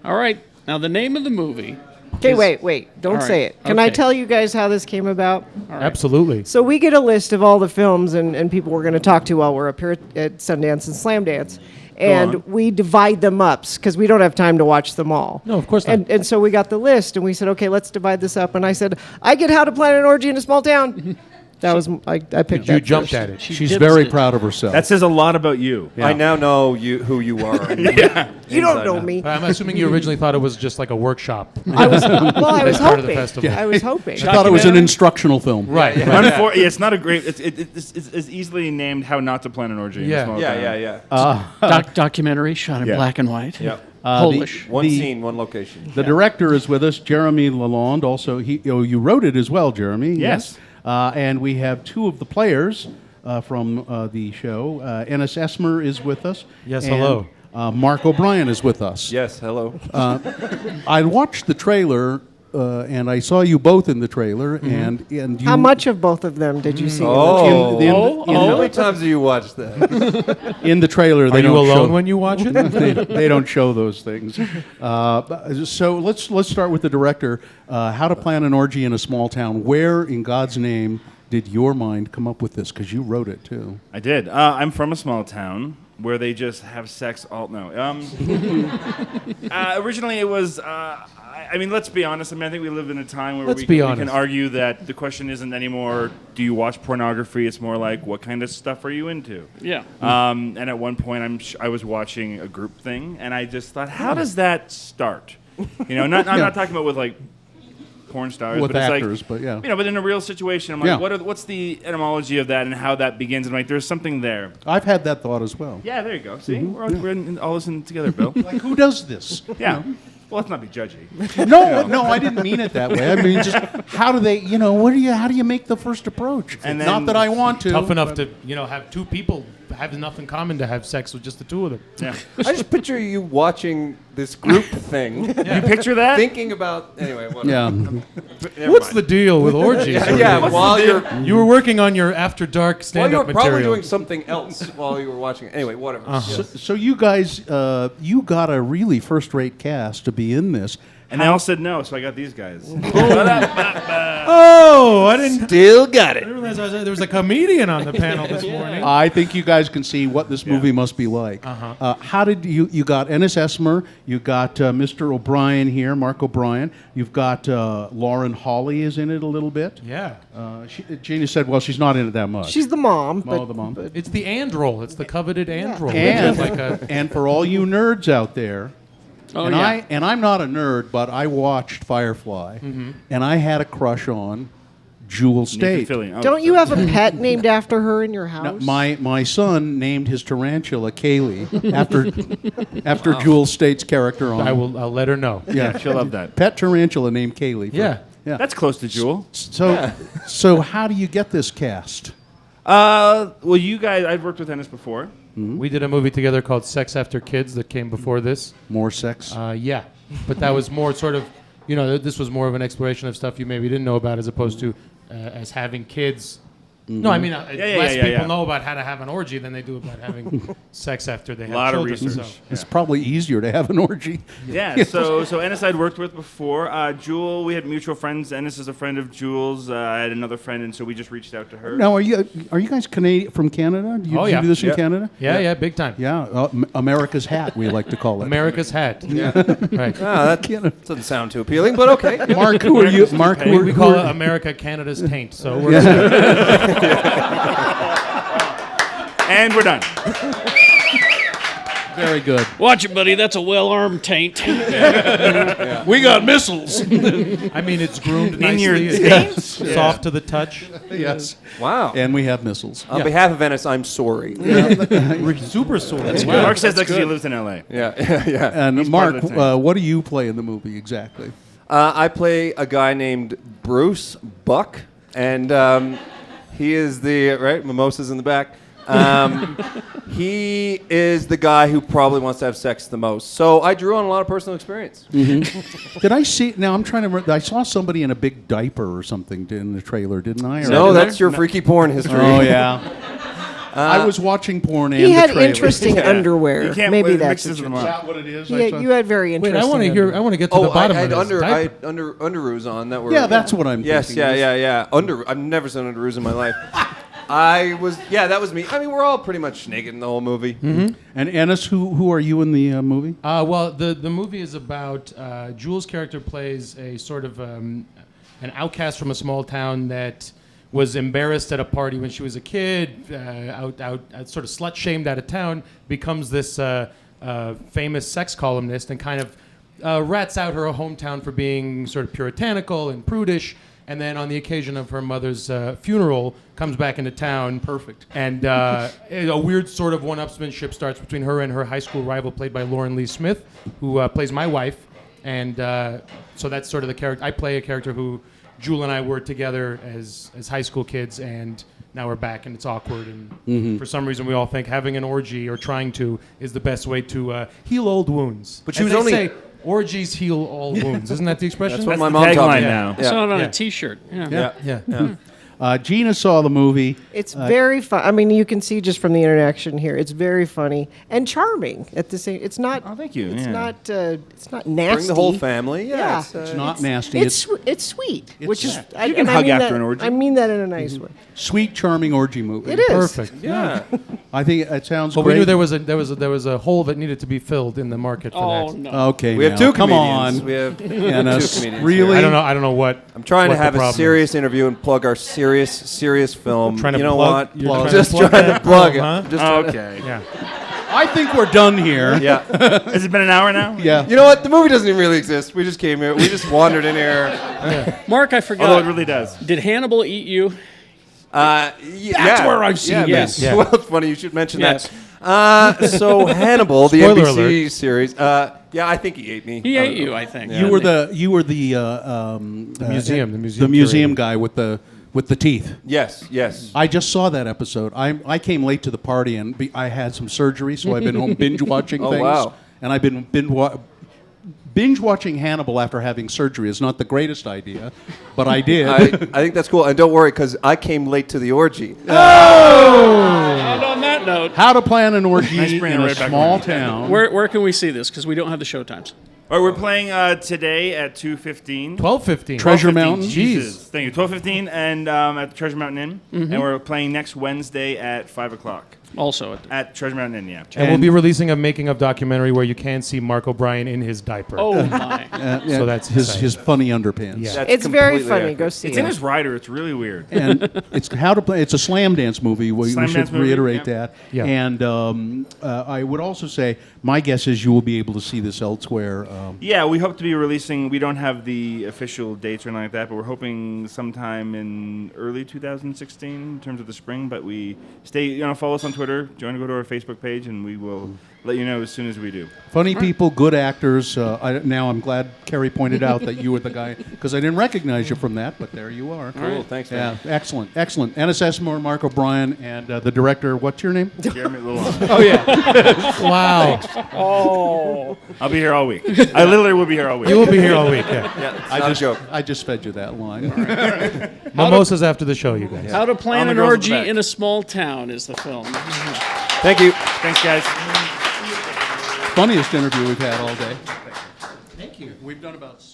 All right. Now, the name of the movie. Okay, wait. Don't say it. Can I tell you guys how this came about? Right. Absolutely. So we get a list of all the films and people we're going to talk to while we're up here at Sundance and Slam Dance. And we divide them up because we don't have time to watch them all. No, of course not. And so we got the list and we said, okay, let's divide this up. And I said, I get How to Plan an Orgy in a Small Town. That was I picked that. You jumped first. at it. She's very proud of herself. That says a lot about you. I now know who you are. You don't know me. I'm assuming you originally thought it was just like a workshop. I was part of the hoping. festival. I was hoping. I thought it was an instructional film. Right. It's not a great. It's easily named "How Not to Plan an Orgy." Yeah. In a Small Yeah, Town. yeah. Documentary shot in black and white. Yeah. Polish. One scene, one location. The Yeah. director is with us, Jeremy LaLonde. Also, you wrote it as well, Jeremy. Yes. And we have two of the players from the show. Ennis Esmer is with us. Yes, and, hello. Mark O'Brien is with us. Yes, hello. I watched the trailer, and I saw you both in the trailer. And you, How much of both of them did you see? Oh. In How many times have you watched that? in the trailer, they Are you don't alone show, when you watch it? they don't show those things. So let's start with the director. How to Plan an Orgy in a Small Town. Where, in God's name, did your mind come up with this? Because you wrote it too. I did. I'm from a small town where they just have sex all. No. Originally, it was. I mean, let's be honest. I mean, I think we live in a time where we can argue that the question isn't anymore, do you watch pornography? It's more like, what kind of stuff are you into? Yeah. And at one point, I was watching a group thing, and I just thought, how does that start? You know, I'm not talking about with like porn stars, With but it's actors, like, but yeah. you know, but in a real situation, I'm like, Yeah. what's the etymology of that and how that begins? And like, there's something there. I've had that thought as well. Yeah, there you go. See, we're in all this in together, Bill. Like, who does this? Yeah. Well, let's not be judgy. No, I didn't mean it that way. I mean, just how do they, how do you make the first approach? And Not then that I want to. Tough enough to, have two people have enough in common to have sex with just the two of them. Yeah. I just picture you watching this group thing. You picture that? Thinking about, anyway, whatever. Yeah. Never What's mind. the deal with orgies? Yeah, while you're You were working on your after dark while you stand-up were probably material. doing something else while you were watching it. Anyway, whatever. So you guys, you got a really first-rate cast to be in this. And they all said no, so I got these guys. Oh, I didn't Still got I didn't realize there was a comedian on the panel this morning. I think you guys can see what this movie must be like. How did you got Ennis Esmer, you got Mr. O'Brien here, Mark O'Brien. You've got Lauren Hawley is in it a little bit. Yeah. Jeannie said, well, she's not in it that much. She's the mom. Oh, the mom. It's the and role. It's the coveted and role. And, It's like a, and for all you nerds out there, Oh, and yeah. I'm not a nerd, but I watched Firefly, and I had a crush on Jewel State. Don't you have a pet named after her in your house? Now, my son named his tarantula Kaylee after Jewel State's character on. I'll let her know. Yeah, she'll love that. Pet tarantula named Kaylee. Yeah. That's close to Jewel. So how do you get this cast? Well, you guys, I've worked with Ennis before. We did a movie together called Sex After Kids that came before this. More sex? Yeah. But that was more sort of, this was more of an exploration of stuff you maybe didn't know about as opposed to as having kids. No, I mean, less people know about how to have an orgy than they do about having sex after they have Lot of children. research. So, It's probably easier to have an orgy. Yeah, so Ennis I'd worked with before. Jewel, we had mutual friends. Ennis is a friend of Jewel's. I had another friend, and so we just reached out to her. Now, are you guys from Canada? Do you do this in Canada? Yeah, big time. Yeah, America's hat, we like to call it. America's hat. Yeah. Right. That doesn't sound too appealing, but okay. Mark, who are you? Mark, We call it America Canada's taint. So we're And we're done. Very good. Watch it, buddy. That's a well-armed taint. We got missiles. I mean, it's groomed nicely. your It's soft to the touch. Yes. Wow. And we have missiles. On behalf of Ennis, I'm sorry. We're super sore. Mark says that because he lives in L.A. Yeah. And He's Mark, part of the team. what do you play in the movie exactly? I play a guy named Bruce Buck, and he is mimosas in the back. He is the guy who probably wants to have sex the most. So I drew on a lot of personal experience. Did I see? Now I'm trying to remember. I saw somebody in a big diaper or something in the trailer, didn't I? No, that's your freaky porn history. Oh yeah. I was watching porn and He the had trailer. interesting underwear. You can't Maybe mix that's them it. Is up. that what it is? You had very Wait, interesting. I want to hear. I want to get to the I bottom had of this. I had underoos on that were. Yeah, that's what I'm Yes, thinking. yeah. I've never seen underoos in my life. That was me. I mean, we're all pretty much naked in the whole movie. And Ennis, who are you in the movie? Well, the movie is about Jules' character plays a sort of an outcast from a small town that was embarrassed at a party when she was a kid, out sort of slut shamed out of town, becomes this famous sex columnist and kind of rats out her hometown for being sort of puritanical and prudish. And then on the occasion of her mother's funeral, comes back into town. Perfect. And a weird sort of one-upsmanship starts between her and her high school rival, played by Lauren Lee Smith, who plays my wife. And so that's sort of the character. I play a character who Jewel and I were together as high school kids, and now we're back, and it's awkward. And for some reason, we all think having an orgy or trying to is the best way to heal old wounds. But she As was they only- say, orgies heal all wounds. Isn't that the expression? That's what That's my the mom taught tagline me. now. It's not on Yeah. a T-shirt. Yeah. Yeah. Gina saw the movie. It's very fun. I mean, you can see just from the interaction here, it's very funny and charming at the same. It's not. Oh, thank you. It's Yeah. not. It's not nasty. Bring the whole family. Yeah. It's Not nasty. It's sweet, which is. You can hug after an orgy. I mean that in a nice way. Sweet, charming orgy movie. It is. Perfect. yeah. I think it sounds But great. we knew there was a hole that needed to be filled in the market for Oh that. no. Okay, We have now, two come comedians. on. We have two Ennis, comedians. really? here. I don't know what. I'm trying what to the have a problem serious interview and plug our serious film. Trying to you know plug- what? you're trying to Just plug trying to that plug film, it. huh? Just trying to- Okay. Yeah. I think we're done here. yeah. Has it been an hour now? Yeah. You know what? The movie doesn't even really exist. We just came here. We just wandered in here. Mark, I forgot. Although it really does. Did Hannibal eat you? That's where I've seen it. Yes. Yeah. Well, it's funny you should mention Yes. that. So Hannibal, the Spoiler NBC series. Yeah, I think he ate me. He ate you, I think. You were the museum guy with the teeth. Yes. I just saw that episode. I came late to the party and I had some surgery, so I've been home binge watching Oh, things. wow. And I've been binge watching Hannibal after having surgery is not the greatest idea, but I did. I think that's cool. And don't worry, because I came late to the orgy. And on that note, How to plan an orgy Nice bringing in it a right back small around. town. where can we see this? Because we don't have the show times. All right, we're playing today at 2:15. 12:15. Treasure 12:15, Mountain? Jesus. Thank you. 12:15 and at the Treasure Mountain Inn. And we're playing next Wednesday at 5 o'clock. Also, At Treasure Mountain Inn, yeah. And we'll be releasing a making of documentary where you can see Mark O'Brien in his diaper. oh my. So that's his funny underpants. Yeah. That's It's very completely funny. accurate. Go see It's in it. his rider. It's really weird. And it's how to play. It's a slam dance movie. We Slam should dance movie, reiterate yeah. that. Yeah. And I would also say, my guess is you will be able to see this elsewhere. Yeah, we hope to be releasing. We don't have the official dates or anything like that, but we're hoping sometime in early 2016 in terms of the spring. But we follow us on Twitter. Go to our Facebook page, and we will let you know as soon as we do. Funny people, good actors. Now I'm glad Kerry pointed out that you were the guy because I didn't recognize you from that, but there you are. Cool. Thanks, man. Yeah, excellent. Ennis Esmer, Mark O'Brien, and the director. What's your name? Jeremy LaLonde. Oh yeah. Wow. Oh. I'll be here all week. I literally will be here all week. You will be here all week. Yeah. Yeah, it's not a joke. I just fed you that line. Mimosas after the show, you guys. How to plan On the an girls at the orgy back. in a small town is the film. Thank you. Thanks, guys. Funniest interview we've had all day. Thank you. We've done about.